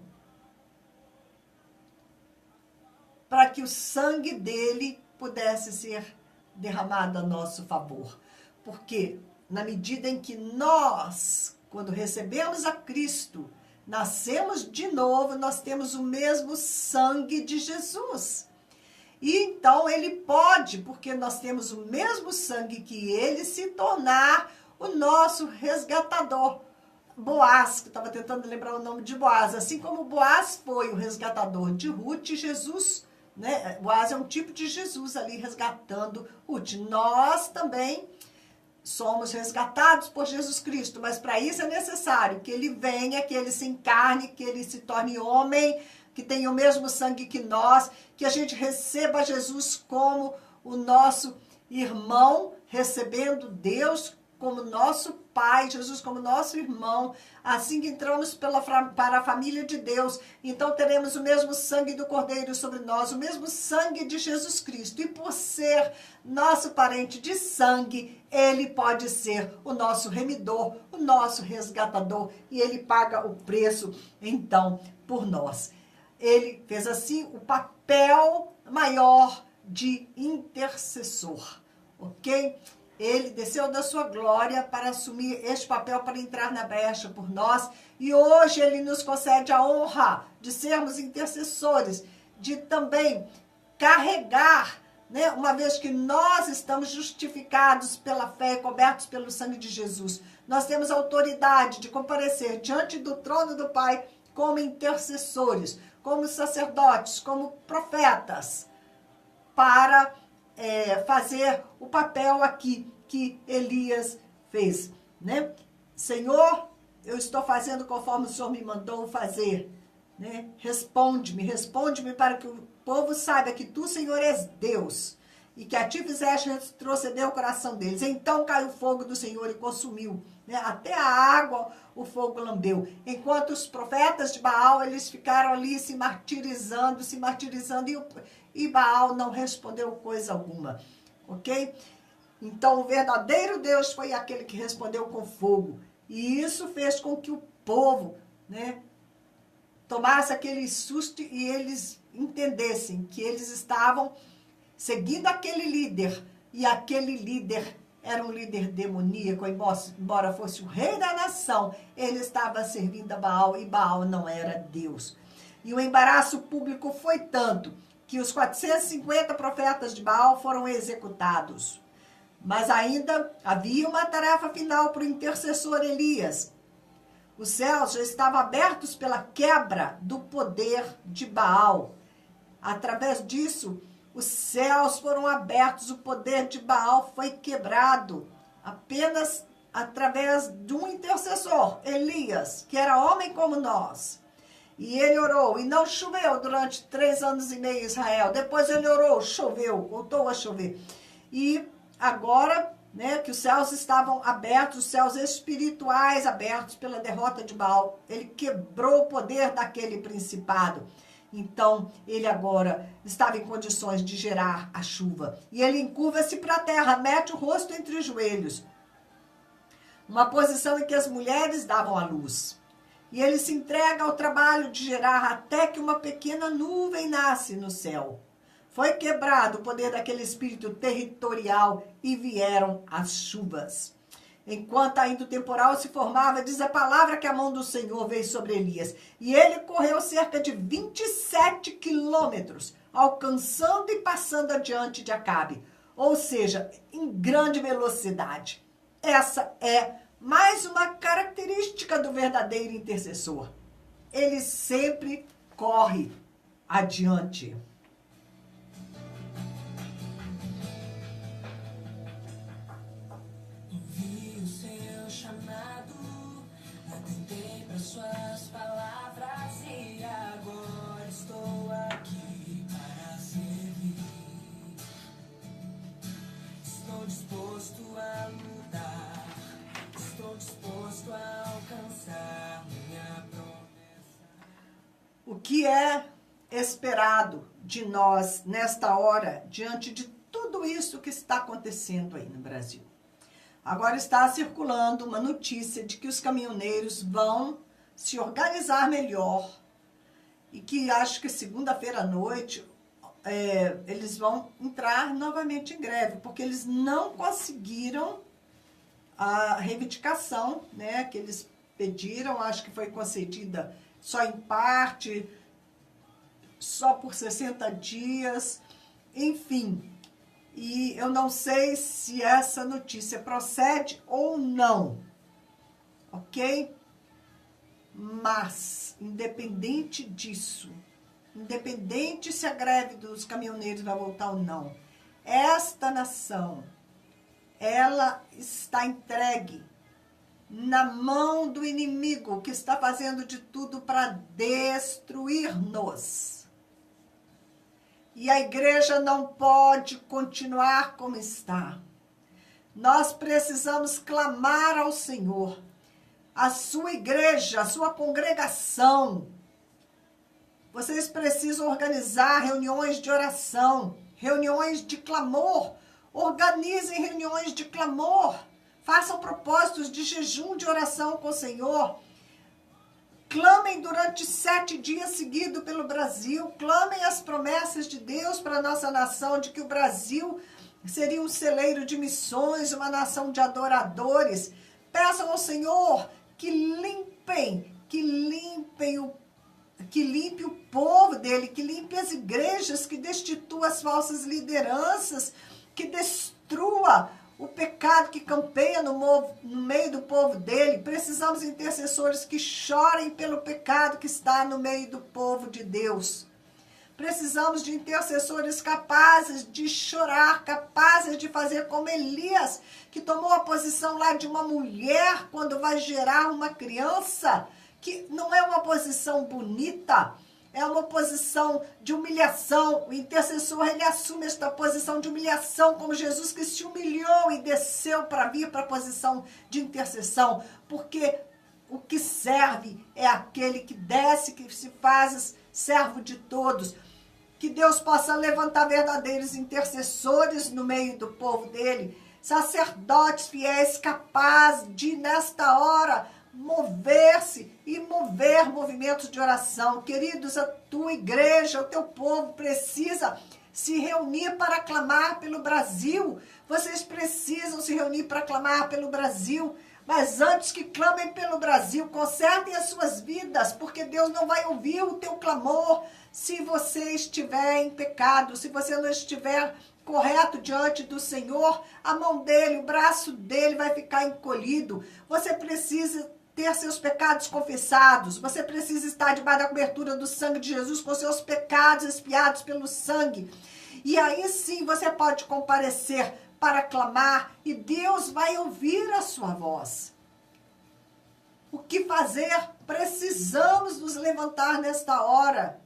para que o sangue dele pudesse ser derramado a nosso favor. Porque na medida em que nós, quando recebemos a Cristo, nascemos de novo, nós temos o mesmo sangue de Jesus. E então ele pode, porque nós temos o mesmo sangue que ele, se tornar o nosso resgatador. Boaz, que eu estava tentando lembrar o nome de Boaz, assim como Boaz foi o resgatador de Ruth, Jesus, né? Boaz é um tipo de Jesus ali resgatando Ruth. Nós também somos resgatados por Jesus Cristo, mas para isso é necessário que ele venha, que ele se encarne, que ele se torne homem, que tenha o mesmo sangue que nós, que a gente receba Jesus como o nosso irmão, recebendo Deus como nosso Pai, Jesus como nosso irmão. Assim que entramos para a família de Deus, então teremos o mesmo sangue do Cordeiro sobre nós, o mesmo sangue de Jesus Cristo. E por ser nosso parente de sangue, ele pode ser o nosso remidor, o nosso resgatador, e ele paga o preço, então, por nós. Ele fez assim o papel maior de intercessor, ok? Ele desceu da sua glória para assumir este papel, para entrar na brecha por nós. E hoje ele nos concede a honra de sermos intercessores, de também carregar, né, uma vez que nós estamos justificados pela fé e cobertos pelo sangue de Jesus. Nós temos autoridade de comparecer diante do trono do Pai como intercessores, como sacerdotes, como profetas, para fazer o papel aqui que Elias fez, né? Senhor, eu estou fazendo conforme o Senhor me mandou fazer, né? Responde-me para que o povo saiba que tu, Senhor, és Deus, e que a ti fizeste retroceder o coração deles. Então caiu o fogo do Senhor e consumiu, né? Até a água o fogo lambeu. Enquanto os profetas de Baal, eles ficaram ali se martirizando, e Baal não respondeu coisa alguma, ok? Então, o verdadeiro Deus foi aquele que respondeu com fogo. E isso fez com que o povo, né, tomasse aquele susto e eles entendessem que eles estavam seguindo aquele líder. E aquele líder era um líder demoníaco, embora fosse o rei da nação, ele estava servindo a Baal e Baal não era Deus. E o embaraço público foi tanto que os 450 profetas de Baal foram executados. Mas ainda havia uma tarefa final para o intercessor Elias. Os céus já estavam abertos pela quebra do poder de Baal. Através disso, os céus foram abertos, o poder de Baal foi quebrado. Apenas através de um intercessor, Elias, que era homem como nós. E ele orou, e não choveu durante 3 anos e meio em Israel. Depois ele orou, choveu, voltou a chover. E agora, né, que os céus estavam abertos, os céus espirituais abertos pela derrota de Baal, ele quebrou o poder daquele principado. Então, ele agora estava em condições de gerar a chuva. E ele encurva-se para a terra, mete o rosto entre os joelhos. Uma posição em que as mulheres davam a luz. E ele se entrega ao trabalho de gerar até que uma pequena nuvem nasce no céu. Foi quebrado o poder daquele espírito territorial e vieram as chuvas. Enquanto ainda o temporal se formava, diz a palavra que a mão do Senhor veio sobre Elias. E ele correu cerca de 27 quilômetros, alcançando e passando adiante de Acabe. Ou seja, em grande velocidade. Essa é mais uma característica do verdadeiro intercessor. Ele sempre corre adiante. Ouvi o seu chamado, atentei para suas palavras e agora estou aqui para servir. Estou disposto a lutar, estou disposto a alcançar minha promessa. O que é esperado de nós nesta hora, diante de tudo isso que está acontecendo aí no Brasil? Agora está circulando uma notícia de que os caminhoneiros vão se organizar melhor e que acho que segunda-feira à noite eles vão entrar novamente em greve, porque eles não conseguiram a reivindicação, né, que eles pediram, acho que foi concedida só em parte, só por 60 dias, enfim. E eu não sei se essa notícia procede ou não, ok? Mas, independente disso, independente se a greve dos caminhoneiros vai voltar ou não, esta nação ela está entregue na mão do inimigo, que está fazendo de tudo para destruir-nos. E a igreja não pode continuar como está. Nós precisamos clamar ao Senhor. A sua igreja, a sua congregação, vocês precisam organizar reuniões de oração, reuniões de clamor. Organizem reuniões de clamor. Façam propósitos de jejum, de oração com o Senhor. Clamem durante 7 dias seguidos pelo Brasil. Clamem as promessas de Deus para a nossa nação, de que o Brasil seria um celeiro de missões, uma nação de adoradores. Peçam ao Senhor que limpe o povo dele, que limpe as igrejas, que destitua as falsas lideranças, que destrua o pecado que campeia no meio do povo dele. Precisamos de intercessores que chorem pelo pecado que está no meio do povo de Deus. Precisamos de intercessores capazes de chorar, capazes de fazer como Elias, que tomou a posição lá de uma mulher quando vai gerar uma criança, que não é uma posição bonita, é uma posição de humilhação. O intercessor, ele assume esta posição de humilhação, como Jesus, que se humilhou e desceu para vir para a posição de intercessão, porque o que serve é aquele que desce, que se faz servo de todos. Que Deus possa levantar verdadeiros intercessores no meio do povo dele, sacerdotes fiéis capazes de, nesta hora, mover-se e mover movimentos de oração. Queridos, a tua igreja, o teu povo precisa se reunir para clamar pelo Brasil. Vocês precisam se reunir para clamar pelo Brasil. Mas antes que clamem pelo Brasil, consertem as suas vidas, porque Deus não vai ouvir o teu clamor se você estiver em pecado, se você não estiver correto diante do Senhor. A mão dele, o braço dele vai ficar encolhido. Você precisa ter seus pecados confessados. Você precisa estar debaixo da cobertura do sangue de Jesus, com seus pecados expiados pelo sangue. E aí sim você pode comparecer para clamar e Deus vai ouvir a sua voz. O que fazer? Precisamos nos levantar nesta hora.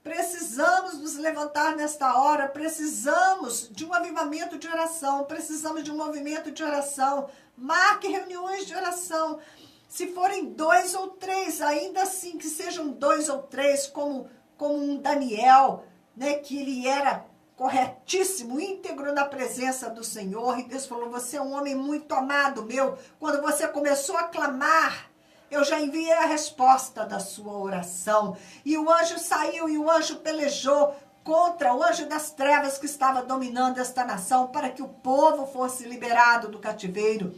Precisamos nos levantar nesta hora. Precisamos de um avivamento de oração. Precisamos de um movimento de oração. Marque reuniões de oração. Se forem 2 ou 3, ainda assim que sejam 2 ou 3, como um Daniel, né, que ele era corretíssimo, íntegro na presença do Senhor. E Deus falou: você é um homem muito amado meu. Quando você começou a clamar, eu já enviei a resposta da sua oração. E o anjo saiu e o anjo pelejou contra o anjo das trevas que estava dominando esta nação, para que o povo fosse liberado do cativeiro.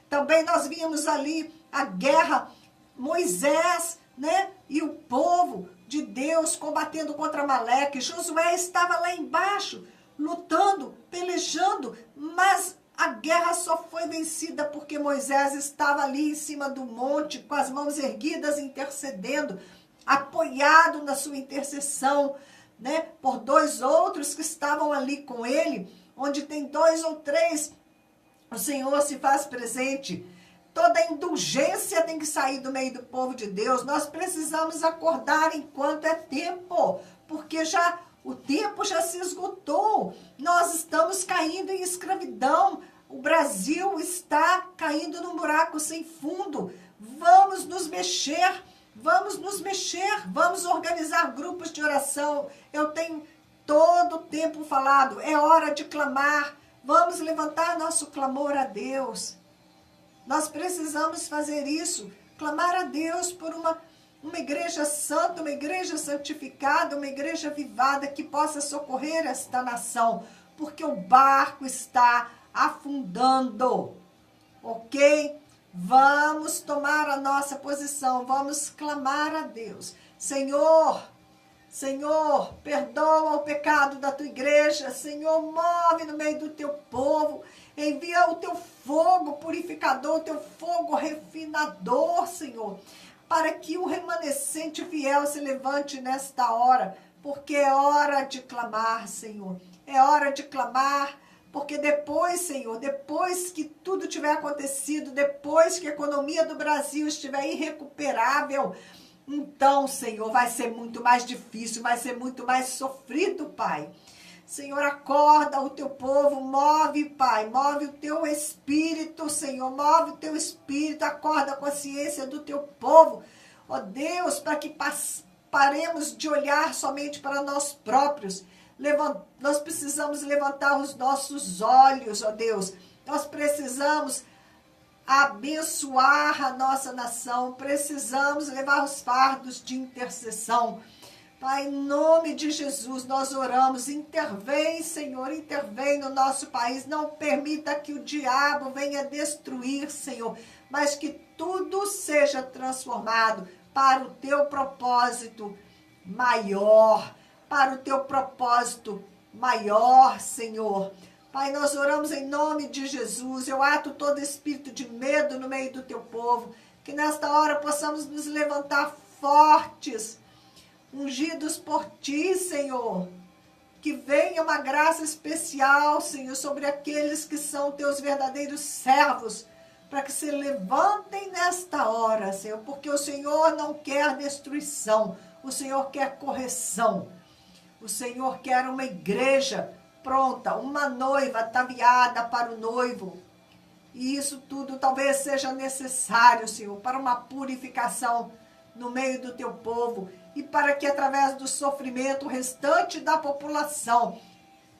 Também nós vimos ali a guerra, Moisés, né, e o povo de Deus combatendo contra Amaleque. Josué estava lá embaixo, lutando, pelejando, mas a guerra só foi vencida porque Moisés estava ali em cima do monte, com as mãos erguidas, intercedendo, apoiado na sua intercessão, né, por 2 outros que estavam ali com ele. Onde tem 2 ou 3, o Senhor se faz presente. Toda indulgência tem que sair do meio do povo de Deus. Nós precisamos acordar enquanto é tempo, porque o tempo já se esgotou. Nós estamos caindo em escravidão. O Brasil está caindo num buraco sem fundo. Vamos nos mexer, vamos organizar grupos de oração. Eu tenho todo o tempo falado, é hora de clamar. Vamos levantar nosso clamor a Deus. Nós precisamos fazer isso, clamar a Deus por uma igreja santa, uma igreja santificada, uma igreja avivada que possa socorrer esta nação, porque o barco está afundando, ok? Vamos tomar a nossa posição, vamos clamar a Deus. Senhor, perdoa o pecado da tua igreja. Senhor, move no meio do teu povo. Envia o teu fogo purificador, o teu fogo refinador, Senhor, para que o remanescente fiel se levante nesta hora, porque é hora de clamar, Senhor. É hora de clamar, porque depois, Senhor, depois que tudo tiver acontecido, depois que a economia do Brasil estiver irrecuperável, então, Senhor, vai ser muito mais difícil, vai ser muito mais sofrido, Pai. Senhor, acorda o teu povo, move, Pai, move o teu espírito, Senhor, move o teu espírito, acorda a consciência do teu povo, ó Deus, para que paremos de olhar somente para nós próprios. Nós precisamos levantar os nossos olhos, ó Deus, nós precisamos abençoar a nossa nação, precisamos levar os fardos de intercessão. Pai, em nome de Jesus, nós oramos, intervém, Senhor, intervém no nosso país, não permita que o diabo venha destruir, Senhor, mas que tudo seja transformado para o teu propósito maior, para o teu propósito maior, Senhor. Pai, nós oramos em nome de Jesus, eu ato todo espírito de medo no meio do teu povo, que nesta hora possamos nos levantar fortes, ungidos por ti, Senhor, que venha uma graça especial, Senhor, sobre aqueles que são teus verdadeiros servos, para que se levantem nesta hora, Senhor, porque o Senhor não quer destruição, o Senhor quer correção, o Senhor quer uma igreja pronta, uma noiva ataviada para o noivo, e isso tudo talvez seja necessário, Senhor, para uma purificação no meio do teu povo, e para que através do sofrimento o restante da população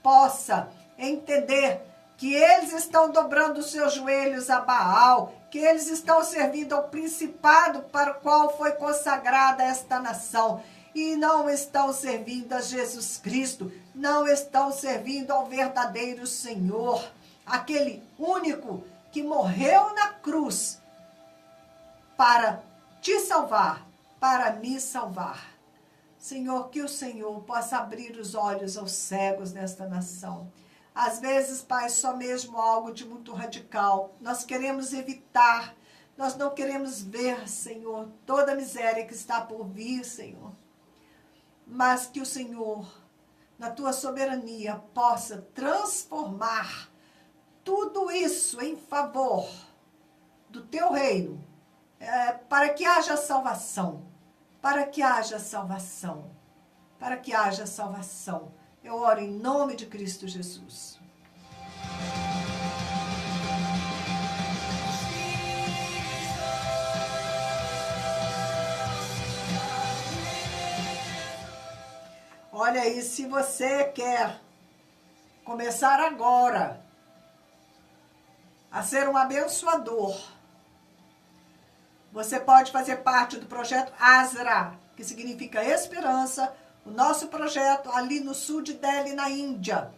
possa entender que eles estão dobrando os seus joelhos a Baal, que eles estão servindo ao principado para o qual foi consagrada esta nação, e não estão servindo a Jesus Cristo, não estão servindo ao verdadeiro Senhor, aquele único que morreu na cruz para te salvar, para me salvar. Senhor, que o Senhor possa abrir os olhos aos cegos nesta nação. Às vezes, Pai, só mesmo algo de muito radical. Nós queremos evitar, nós não queremos ver, Senhor, toda a miséria que está por vir, Senhor. Mas que o Senhor, na tua soberania, possa transformar tudo isso em favor do teu reino, para que haja salvação, para que haja salvação, para que haja salvação. Eu oro em nome de Cristo Jesus. Olha aí, se você quer começar agora a ser um abençoador, você pode fazer parte do projeto Asra, que significa esperança, o nosso projeto ali no sul de Delhi, na Índia.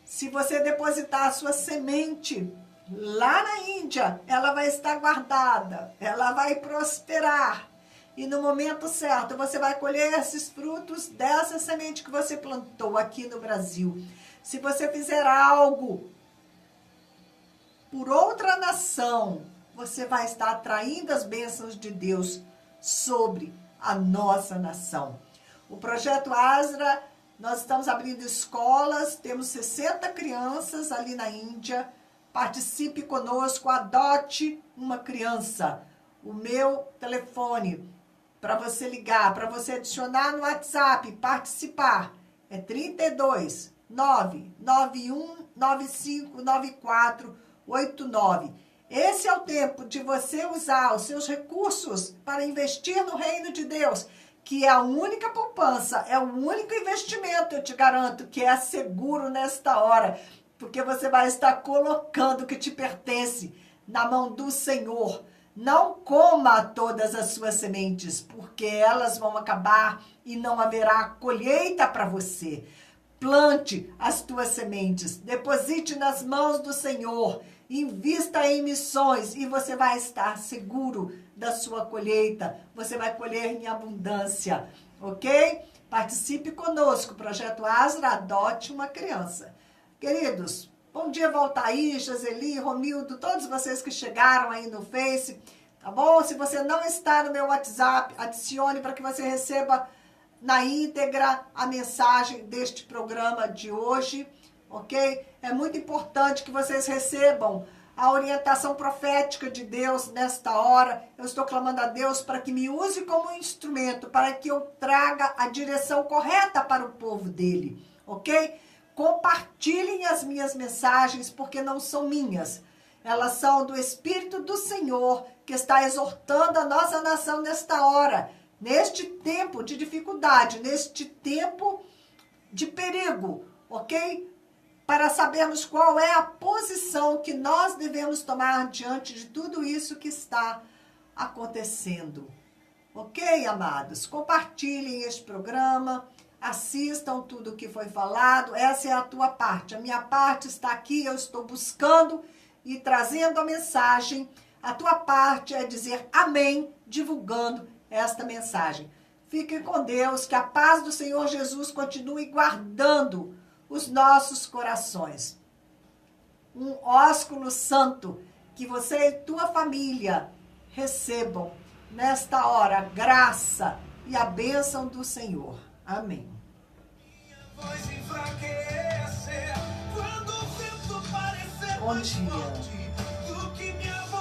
Se você depositar a sua semente lá na Índia, ela vai estar guardada, ela vai prosperar. E no momento certo, você vai colher esses frutos dessa semente que você plantou aqui no Brasil. Se você fizer algo por outra nação, você vai estar atraindo as bênçãos de Deus sobre a nossa nação. O projeto Asra, nós estamos abrindo escolas, temos 60 crianças ali na Índia. Participe conosco, adote uma criança. O meu telefone para você ligar, para você adicionar no WhatsApp, participar, é 32 991 95 94 89. Esse é o tempo de você usar os seus recursos para investir no reino de Deus, que é a única poupança, é o único investimento, eu te garanto, que é seguro nesta hora, porque você vai estar colocando o que te pertence na mão do Senhor. Não coma todas as suas sementes, porque elas vão acabar e não haverá colheita para você. Plante as tuas sementes, deposite nas mãos do Senhor, invista em missões e você vai estar seguro da sua colheita. Você vai colher em abundância, ok? Participe conosco, Projeto Asra, adote uma criança. Queridos, bom dia, Valtair, Joseli, Romildo, todos vocês que chegaram aí no Face, tá bom? Se você não está no meu WhatsApp, adicione para que você receba na íntegra a mensagem deste programa de hoje. ok? É muito importante que vocês recebam a orientação profética de Deus nesta hora. Eu estou clamando a Deus para que me use como instrumento, para que eu traga a direção correta para o povo dele, ok? Compartilhem as minhas mensagens, porque não são minhas. Elas são do Espírito do Senhor, que está exortando a nossa nação nesta hora, neste tempo de dificuldade, neste tempo de perigo, ok? Para sabermos qual é a posição que nós devemos tomar diante de tudo isso que está acontecendo. Ok, amados? Compartilhem este programa, assistam tudo o que foi falado. Essa é a tua parte. A minha parte está aqui, eu estou buscando e trazendo a mensagem. A tua parte é dizer amém, divulgando esta mensagem. Fiquem com Deus, que a paz do Senhor Jesus continue guardando os nossos corações. Um ósculo santo, que você e tua família recebam nesta hora a graça e a bênção do Senhor. Amém. Voz enfraquecer quando o vento parecer Bom mais dia. forte.